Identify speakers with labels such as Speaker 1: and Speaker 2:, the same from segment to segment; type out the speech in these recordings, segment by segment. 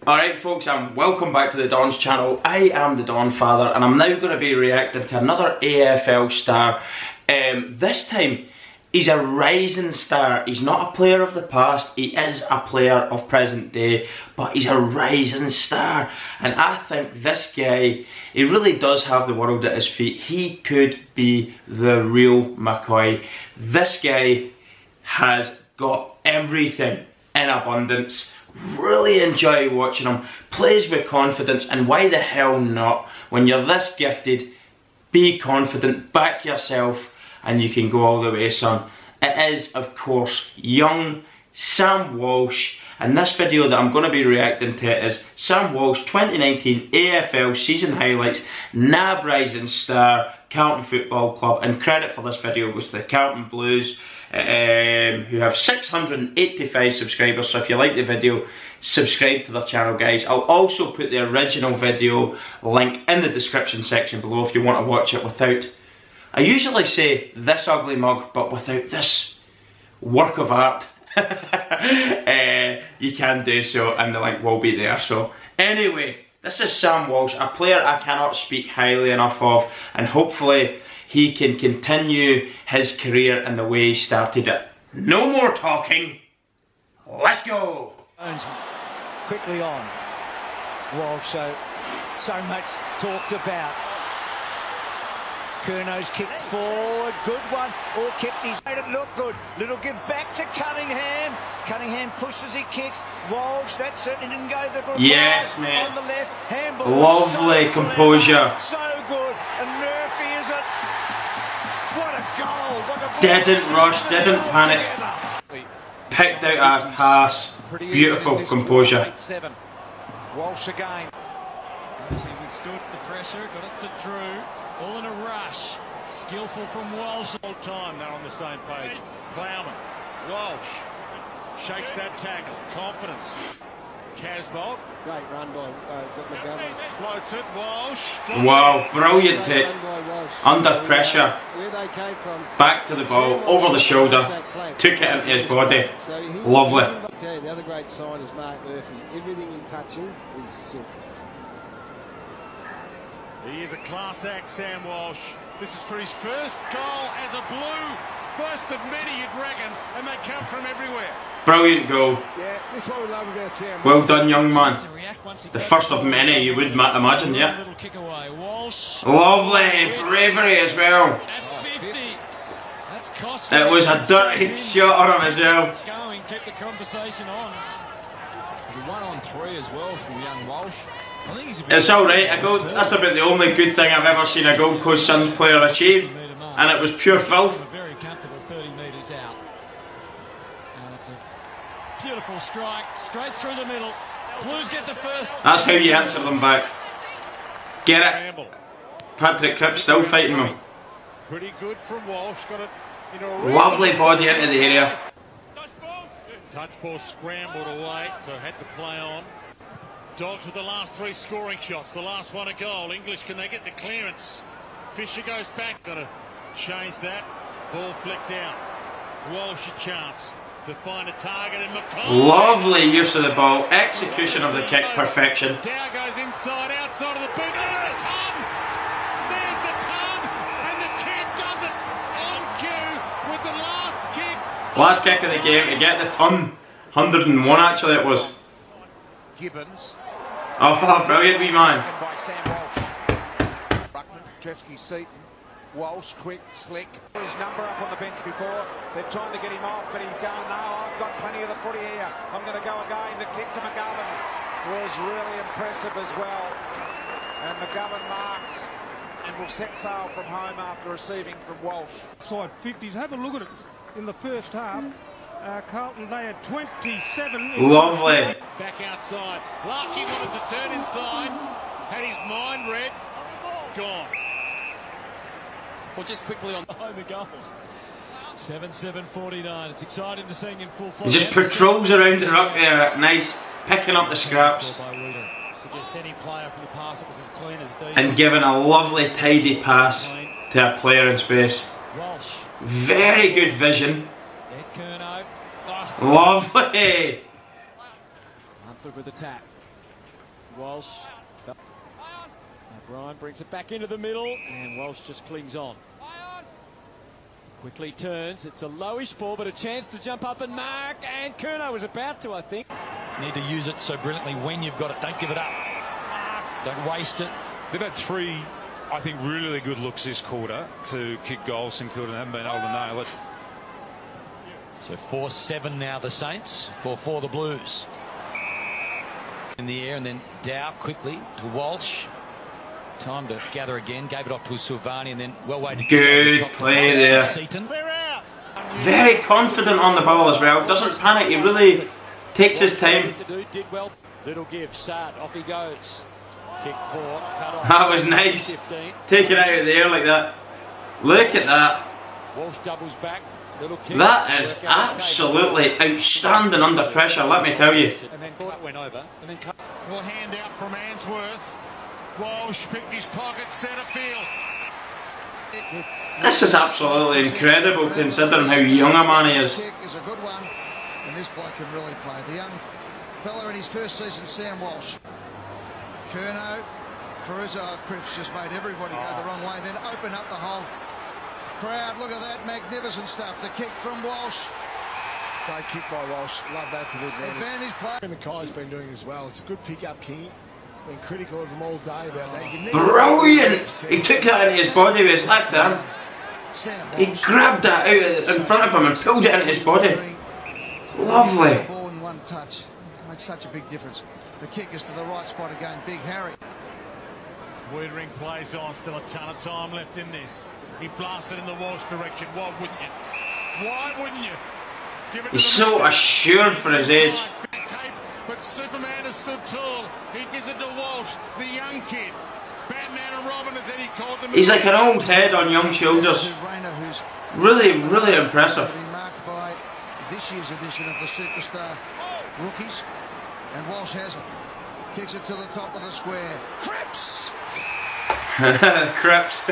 Speaker 1: Alright folks, and welcome back to the Don's channel. I am the Donfather and I'm now going to be reacting to another AFL star. This time, he's a rising star. He's not a player of the past, he is a player of present day, but he's a rising star. And I think this guy, he really does have the world at his feet. He could be the real McCoy. This guy has got everything in abundance. Really enjoy watching him, plays with confidence, and why the hell not? When you're this gifted, be confident, back yourself, and you can go all the way, son. It is, of course, young Sam Walsh, and this video that I'm going to be reacting to is Sam Walsh 2019 AFL season highlights, NAB Rising Star, Carlton Football Club, and credit for this video goes to the Carlton Blues, who have 685 subscribers. So if you like the video, subscribe to their channel, guys. I'll also put the original video link in the description section below if you want to watch it without, I usually say this ugly mug, but without this work of art. You can do so and the link will be there. So anyway, this is Sam Walsh, a player I cannot speak highly enough of, and hopefully he can continue his career in the way he started it. No more talking, let's go!
Speaker 2: Quickly on. Walsh, so much talked about. Curno's kicked forward, good one. All kept his made it look good. Little give back to Cunningham. Cunningham pushes, he kicks. Walsh, that certainly didn't go the good.
Speaker 1: Yes,
Speaker 2: right.
Speaker 1: mate.
Speaker 2: On the left, handball.
Speaker 1: Lovely
Speaker 2: so
Speaker 1: composure.
Speaker 2: So good. And Murphy is it. What a goal. What a
Speaker 1: didn't rush, didn't panic. Picked out a pass. Beautiful composure.
Speaker 2: Walsh again.
Speaker 3: He withstood the pressure, got it to Drew. All in a rush. Skillful from Walsh.
Speaker 4: All time they're on the same page. Plowman. Walsh shakes that tackle. Confidence. Casbolt.
Speaker 5: Great run by McGovern.
Speaker 4: Floats it. Walsh.
Speaker 1: Wow, brilliant hit. Under pressure.
Speaker 5: Where they came from.
Speaker 1: Back to the ball, over the shoulder. Took it into his body. Lovely.
Speaker 5: The other great sign is Mark Murphy. Everything he touches is silk.
Speaker 4: He is a class act, Sam Walsh. This is for his first goal as a Blue. First of many, you'd reckon, and they come from everywhere.
Speaker 1: Brilliant goal.
Speaker 5: Yeah, this is what we love about Sam Walsh.
Speaker 1: Well done, young man. The first of many, you would imagine, yeah. Lovely bravery as well.
Speaker 3: That's 50. That's costly.
Speaker 1: It was a dirty shot on him as well.
Speaker 3: Going, keep the conversation on.
Speaker 6: 1-on-3 as well from young Walsh. I think he's
Speaker 1: It's alright, that's about the only good thing I've ever seen a Gold Coast Suns player achieve, and it was pure filth.
Speaker 3: Very comfortable 30 metres out. And it's a beautiful strike, straight through the middle. Blues get the first.
Speaker 1: That's how you answer them back. Get it. Patrick Cripps still fighting them.
Speaker 4: Pretty good from Walsh. Got it into a
Speaker 1: Lovely body into the area.
Speaker 4: Touch ball scrambled away, so had to play on. Dogs with the last three scoring shots, the last one a goal. English, can they get the clearance? Fisher goes back, got to change that. Ball flicked out. Walsh a chance to find a target in McCoy.
Speaker 1: Lovely use of the ball, execution of the kick, perfection.
Speaker 4: Dow goes inside, outside of the boot. There's the ton! There's the ton! And the kid does it on cue with the last kick.
Speaker 1: Last kick of the game to get the ton. 101 actually it was.
Speaker 2: Gibbons.
Speaker 1: Oh, brilliant wee man.
Speaker 2: By Sam Walsh. Ruckman, Trefsky, Seaton. Walsh, quick, slick. His number up on the bench before. They're trying to get him off, but he's going, no, I've got plenty of the footy here. I'm going to go again. The kick to McGovern was really impressive as well. And McGovern marks and will set sail from home after receiving from Walsh.
Speaker 7: Side 50s. Have a look at it in the first half. Carlton, they had 27.
Speaker 1: Lovely.
Speaker 4: Back outside. Larky wanted to turn inside. Had his mind read. Gone.
Speaker 6: Well, just quickly on
Speaker 3: Behind the goals. 7-7-49. It's exciting to see him in full form.
Speaker 1: He just patrols around the ruck there, nice, picking up the scraps.
Speaker 3: Suggest any player from the pass it was as clean as D.
Speaker 1: And giving a lovely tidy pass to a player in space.
Speaker 3: Walsh.
Speaker 1: Very good vision.
Speaker 3: Ed Curnow.
Speaker 1: Lovely.
Speaker 3: Humphrey with the tap. Walsh. O'Brien brings it back into the middle, and Walsh just clings on. Quickly turns. It's a lowish ball, but a chance to jump up and mark. And Curnow was about to, I think.
Speaker 6: Need to use it so brilliantly when you've got it. Don't give it up. Don't waste it.
Speaker 8: They've had three, I think, really good looks this quarter to kick goals. St Kilda haven't been able to nail it.
Speaker 6: So 4-7 now the Saints, 4-4 the Blues. In the air, and then Dow quickly to Walsh. Time to gather again. Gave it off to Silvani, and then well waited.
Speaker 1: Good play there.
Speaker 6: Seaton.
Speaker 1: Very confident on the ball as well. Doesn't panic. He really takes his time.
Speaker 3: Did well. Little give. Sart. Off he goes. Kick poor. Cut off.
Speaker 1: That was nice.
Speaker 3: 15.
Speaker 1: Take it out of the air like that. Look at that.
Speaker 3: Walsh doubles back. Little kick.
Speaker 1: That is absolutely outstanding under pressure, let me tell you.
Speaker 3: And then Court went over. And then
Speaker 4: Little hand out from Ainsworth. Walsh picked his pocket, centre field.
Speaker 1: This is absolutely incredible considering how young a man he is.
Speaker 9: Kick is a good one, and this bloke can really play. The young fella in his first season, Sam Walsh. Curnow, Cripps just made everybody go the wrong way, then open up the whole crowd. Look at that magnificent stuff. The kick from Walsh.
Speaker 5: Great kick by Walsh. Love that to the advantage play. And Mackay's been doing as well. It's a good pick-up, King. Been critical of him all day about that.
Speaker 1: Brilliant! He took that into his body with his left arm. He grabbed that out in front of him and pulled it into his body. Lovely.
Speaker 9: The ball in one touch makes such a big difference. The kick is to the right spot again. Big Harry.
Speaker 4: Wiedering plays on. Still a ton of time left in this. He blasted in the Walsh direction. Why wouldn't you? Why wouldn't you? Give it
Speaker 1: He's so assured for his age.
Speaker 4: But Superman has stood tall. He gives it to Walsh, the young kid. Batman and Robin, as Eddie called them.
Speaker 1: He's like an old head on young shoulders. Really, really impressive.
Speaker 9: Marked by this year's edition of the Superstar rookies. And Walsh has it. Kicks it to the top of the square. Cripps!
Speaker 1: Cripps.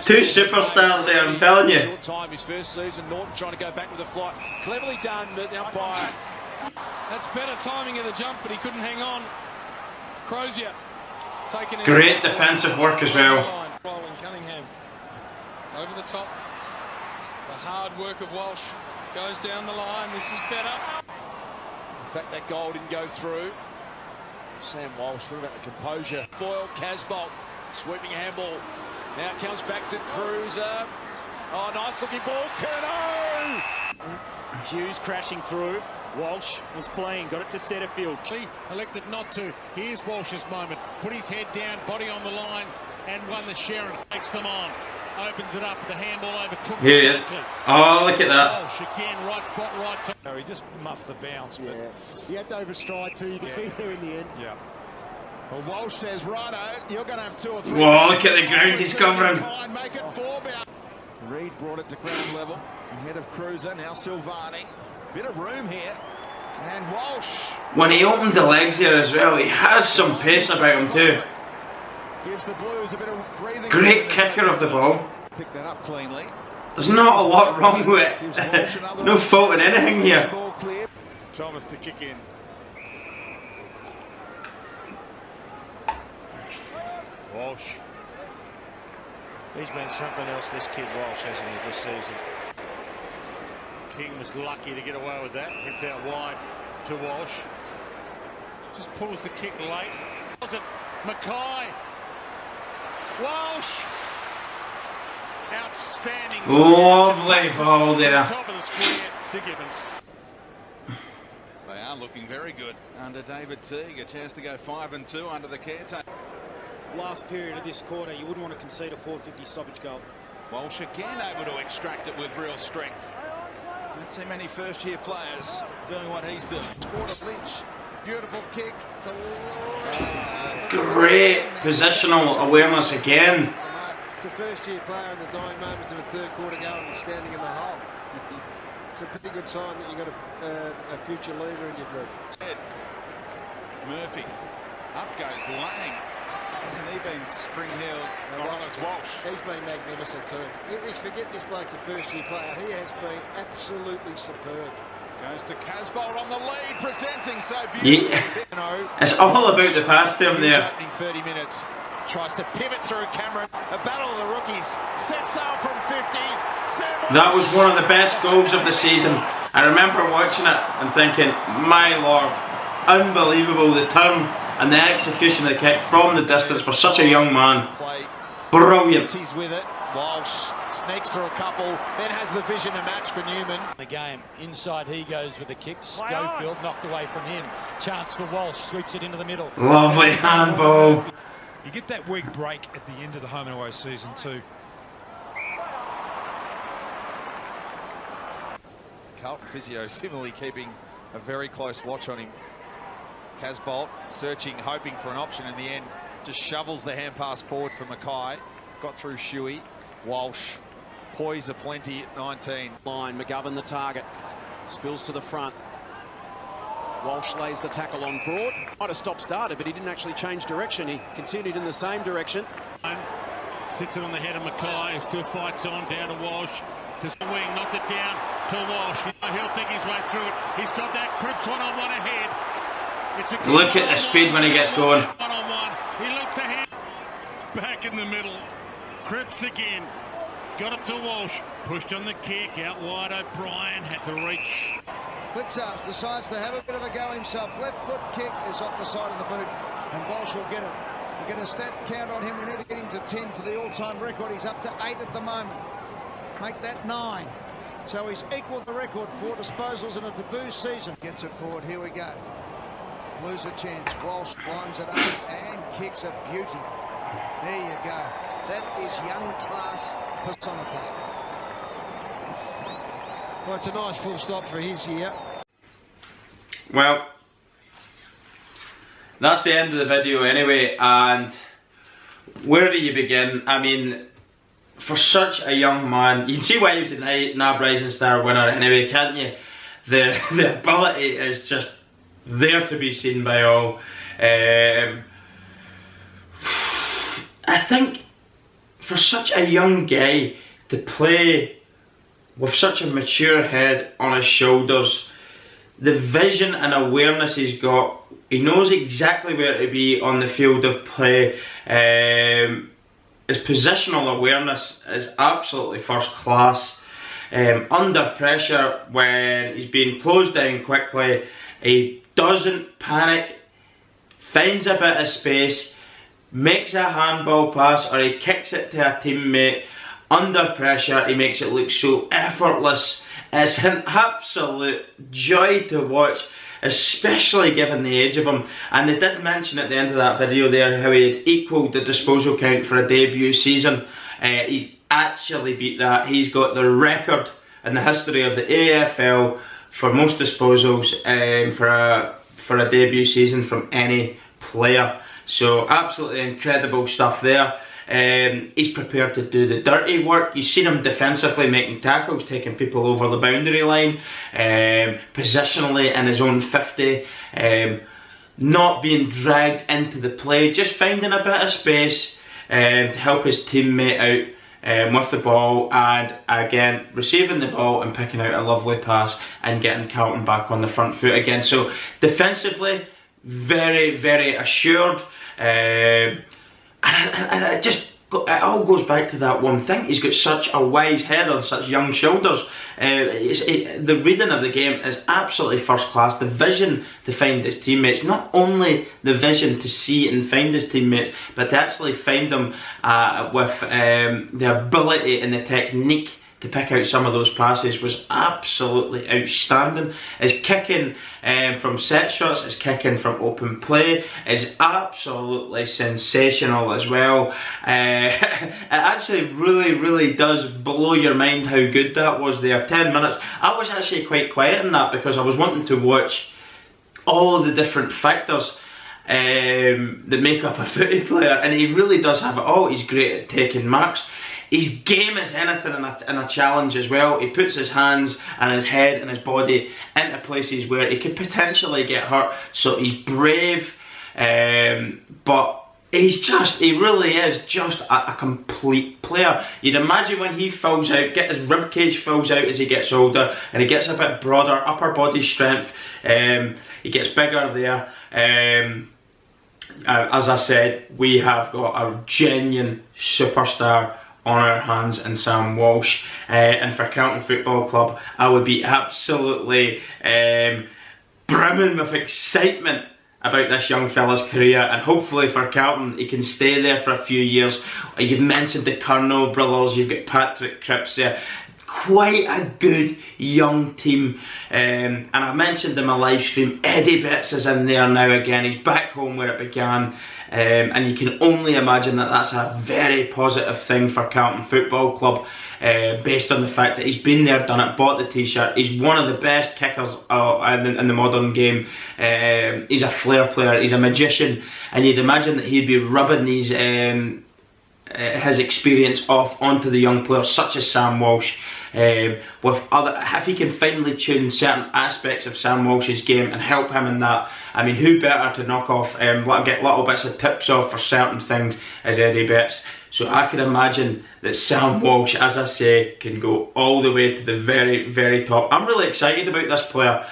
Speaker 1: Two superstars there, I'm telling you.
Speaker 3: Short time, his first season. Norton trying to go back with a flight. Cleverly done, but the umpire. That's better timing of the jump, but he couldn't hang on. Crozier taking it.
Speaker 1: Great defensive work as well.
Speaker 3: Rolling Cunningham over the top. The hard work of Walsh goes down the line. This is better. In fact, that goal didn't go through. Sam Walsh, what about the composure? Boyle, Casbolt, sweeping handball. Now it comes back to Cruiser. Oh, nice looking ball, Curnow! Hughes crashing through. Walsh was clean, got it to Setterfield.
Speaker 4: He elected not to. Here's Walsh's moment. Put his head down, body on the line, and won the Sharon. Takes them on. Opens it up, the handball over Cook.
Speaker 1: Here he is. Oh, look at that.
Speaker 4: Walsh again, right spot, right time.
Speaker 3: No, he just muffed the bounce. But
Speaker 5: Yeah, he had to overstride too. You can see there in the end.
Speaker 3: yeah.
Speaker 5: Well, Walsh says, righto, you're going to have 2 or 3.
Speaker 1: Whoa, look at the ground he's covering.
Speaker 5: Make it 4 bounce. Reed brought it to ground level. Ahead of Cruiser, now Silvani. Bit of room here. And Walsh.
Speaker 1: When he opened the legs there as well, he has some pace about him too.
Speaker 5: Gives the Blues a bit of breathing.
Speaker 1: Great kicker of the ball.
Speaker 5: Pick that up cleanly.
Speaker 1: There's not a lot wrong with it. No fault in anything here.
Speaker 5: Ball clear.
Speaker 4: Thomas to kick in. Walsh.
Speaker 10: He's been something else, this kid Walsh, hasn't he, this season?
Speaker 4: King was lucky to get away with that. Hits out wide to Walsh. Just pulls the kick late. Was it Mackay? Walsh. Outstanding.
Speaker 1: Lovely ball there.
Speaker 4: Top of the square to Gibbons.
Speaker 11: They are looking very good under David Teague. A chance to go 5-2 under the caretaker.
Speaker 12: Last period of this quarter, you wouldn't want to concede a 450 stoppage goal.
Speaker 11: Walsh again able to extract it with real strength. Don't see many first-year players doing what he's doing.
Speaker 9: Scored a Lynch. Beautiful kick to
Speaker 1: Great positional awareness again.
Speaker 5: It's a first-year player in the dying moments of a third quarter goal and standing in the hole. It's a pretty good sign that you've got a future leader in your group.
Speaker 11: Murphy. Up goes Lang. Hasn't he been Spring-Hill? It's Walsh.
Speaker 5: He's been magnificent too. You forget this bloke's a first-year player. He has been absolutely superb.
Speaker 11: Goes to Casbolt on the lead, presenting so beautifully.
Speaker 1: Yeah. It's all about the pass to him there.
Speaker 11: Opening 30 minutes. Tries to pivot through Cameron. A battle of the rookies. Set sail from 50.
Speaker 1: That was one of the best goals of the season. I remember watching it and thinking, my lord, unbelievable, the turn and the execution of the kick from the distance for such a young man. Brilliant.
Speaker 11: He's with it. Walsh sneaks through a couple, then has the vision to match for Newman.
Speaker 6: The game, inside he goes with the kick. Schofield knocked away from him. Chance for Walsh, sweeps it into the middle.
Speaker 1: Lovely handball.
Speaker 8: You get that week break at the end of the home and away season too.
Speaker 11: Carlton physio similarly keeping a very close watch on him. Casbolt searching, hoping for an option, in the end just shovels the hand pass forward for Mackay. Got through Shuey. Walsh, poise aplenty at 19.
Speaker 12: Line, McGovern the target. Spills to the front. Walsh lays the tackle on Broad. Might have stop-started, but he didn't actually change direction. He continued in the same direction.
Speaker 4: Sits it on the head of Mackay, who still fights on, down to Walsh. To the wing, knocked it down to Walsh. He'll think his way through it. He's got that Cripps one-on-one ahead. It's a
Speaker 1: look at the speed when he gets going.
Speaker 4: One-on-one. He looks ahead. Back in the middle. Cripps again. Got it to Walsh. Pushed on the kick. Out wide, O'Brien had to reach.
Speaker 9: Blitzarps decides to have a bit of a go himself. Left foot kick is off the side of the boot, and Walsh will get it. We'll get a stat count on him. We need to get him to 10 for the all-time record. He's up to 8 at the moment. Make that 9. So he's equalled the record, 4 disposals in a debut season. Gets it forward. Here we go. Blues a chance. Walsh lines it up and kicks a beauty. There you go. That is young class personified. Well, it's a nice full stop for his year.
Speaker 1: Well, that's the end of the video anyway, and where do you begin? I mean, for such a young man, you can see why he was the NAB Rising Star winner anyway, can't you? The ability is just there to be seen by all. I think for such a young guy to play with such a mature head on his shoulders, the vision and awareness he's got, he knows exactly where to be on the field of play. His positional awareness is absolutely first class. Under pressure, when he's being closed down quickly, he doesn't panic, finds a bit of space, makes a handball pass, or he kicks it to a teammate. Under pressure, he makes it look so effortless. It's an absolute joy to watch, especially given the age of him. And they did mention at the end of that video there how he had equalled the disposal count for a debut season. He's actually beat that. He's got the record in the history of the AFL for most disposals for a debut season from any player. So absolutely incredible stuff there. He's prepared to do the dirty work. You've seen him defensively making tackles, taking people over the boundary line, positionally in his own 50, not being dragged into the play, just finding a bit of space to help his teammate out with the ball, and again receiving the ball and picking out a lovely pass and getting Carlton back on the front foot again. So defensively, very, very assured. And it all goes back to that one thing. He's got such a wise head on such young shoulders. The reading of the game is absolutely first class. The vision to find his teammates, not only the vision to see and find his teammates, but to actually find them with the ability and the technique to pick out some of those passes was absolutely outstanding. His kicking from set shots, his kicking from open play is absolutely sensational as well. It actually really, really does blow your mind how good that was there. 10 minutes. I was actually quite quiet in that because I was wanting to watch all the different factors that make up a footy player, and he really does have it all. He's great at taking marks. His game is anything in a challenge as well. He puts his hands and his head and his body into places where he could potentially get hurt. So he's brave, but he really is just a complete player. You'd imagine when he fills out, his ribcage fills out as he gets older, and he gets a bit broader, upper body strength, he gets bigger there. As I said, we have got a genuine superstar on our hands in Sam Walsh, and for Carlton Football Club, I would be absolutely brimming with excitement about this young fella's career, and hopefully for Carlton he can stay there for a few years. You've mentioned the Curnow brothers, you've got Patrick Cripps there, quite a good young team, and I mentioned in my live stream, Eddie Betts is in there now again. He's back home where it began, and you can only imagine that that's a very positive thing for Carlton Football Club, based on the fact that he's been there, done it, bought the t-shirt. He's one of the best kickers in the modern game. He's a flair player, he's a magician, and you'd imagine that he'd be rubbing these his experience off onto the young players such as Sam Walsh. If he can finally tune certain aspects of Sam Walsh's game and help him in that, I mean, who better to knock off, get little bits of tips off for certain things as Eddie Betts. So I can imagine that Sam Walsh, as I say, can go all the way to the very, very top. I'm really excited about this player.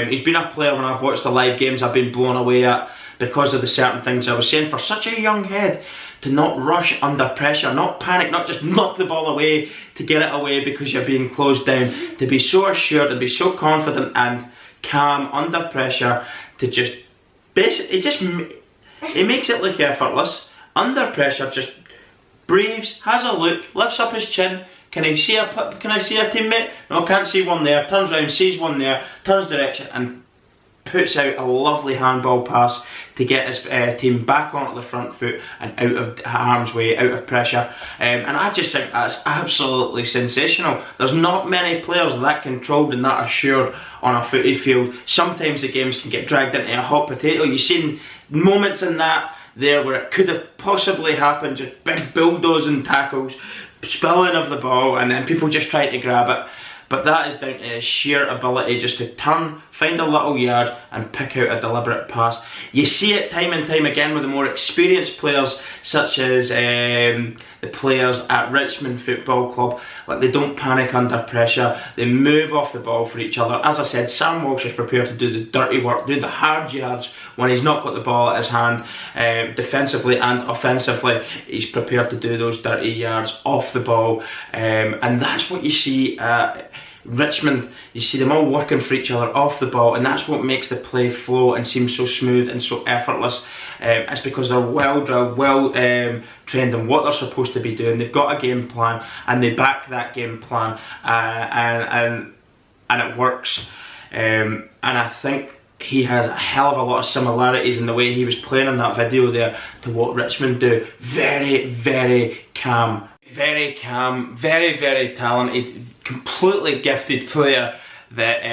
Speaker 1: He's been a player when I've watched the live games I've been blown away at because of the certain things I was saying. For such a young head, to not rush under pressure, not panic, not just knock the ball away to get it away because you're being closed down, to be so assured and be so confident and calm under pressure, to just basically he makes it look effortless. Under pressure, just breathes, has a look, lifts up his chin. Can I see a teammate? No, can't see one there. Turns around, sees one there, turns direction and puts out a lovely handball pass to get his team back onto the front foot and out of harm's way, out of pressure. And I just think that's absolutely sensational. There's not many players that controlled and that assured on a footy field. Sometimes the games can get dragged into a hot potato. You've seen moments in that there where it could have possibly happened, just big bulldozing tackles, spilling of the ball, and then people just trying to grab it. But that is down to his sheer ability just to turn, find a little yard and pick out a deliberate pass. You see it time and time again with the more experienced players, such as the players at Richmond Football Club. Like, they don't panic under pressure, they move off the ball for each other. As I said, Sam Walsh is prepared to do the dirty work, do the hard yards when he's not got the ball at his hand. Defensively and offensively, he's prepared to do those dirty yards off the ball, and that's what you see Richmond. You see them all working for each other off the ball, and that's what makes the play flow and seem so smooth and so effortless. It's because they're well drilled, well trained in what they're supposed to be doing. They've got a game plan and they back that game plan, and it works. And I think he has a hell of a lot of similarities in the way he was playing in that video there to what Richmond do. Very, very calm. Very calm, very, very talented, completely gifted player that,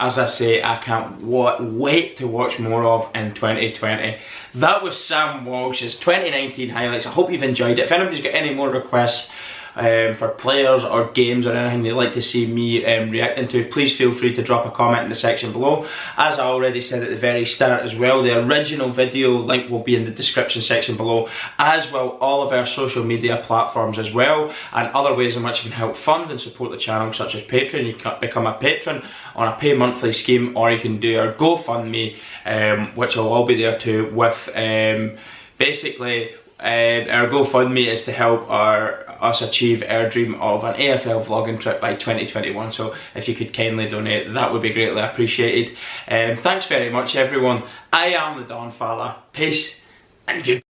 Speaker 1: as I say, I can't wait to watch more of in 2020. That was Sam Walsh's 2019 highlights. I hope you've enjoyed it. If anybody's got any more requests for players or games or anything they'd like to see me reacting to, please feel free to drop a comment in the section below. As I already said at the very start as well, the original video link will be in the description section below, as will all of our social media platforms as well, and other ways in which you can help fund and support the channel, such as Patreon. You can become a patron on a pay monthly scheme, or you can do our GoFundMe, which will all be there too, with basically our GoFundMe is to help us achieve our dream of an AFL vlogging trip by 2021. So if you could kindly donate, that would be greatly appreciated. Thanks very much everyone. I am the Donfather. Peace and good.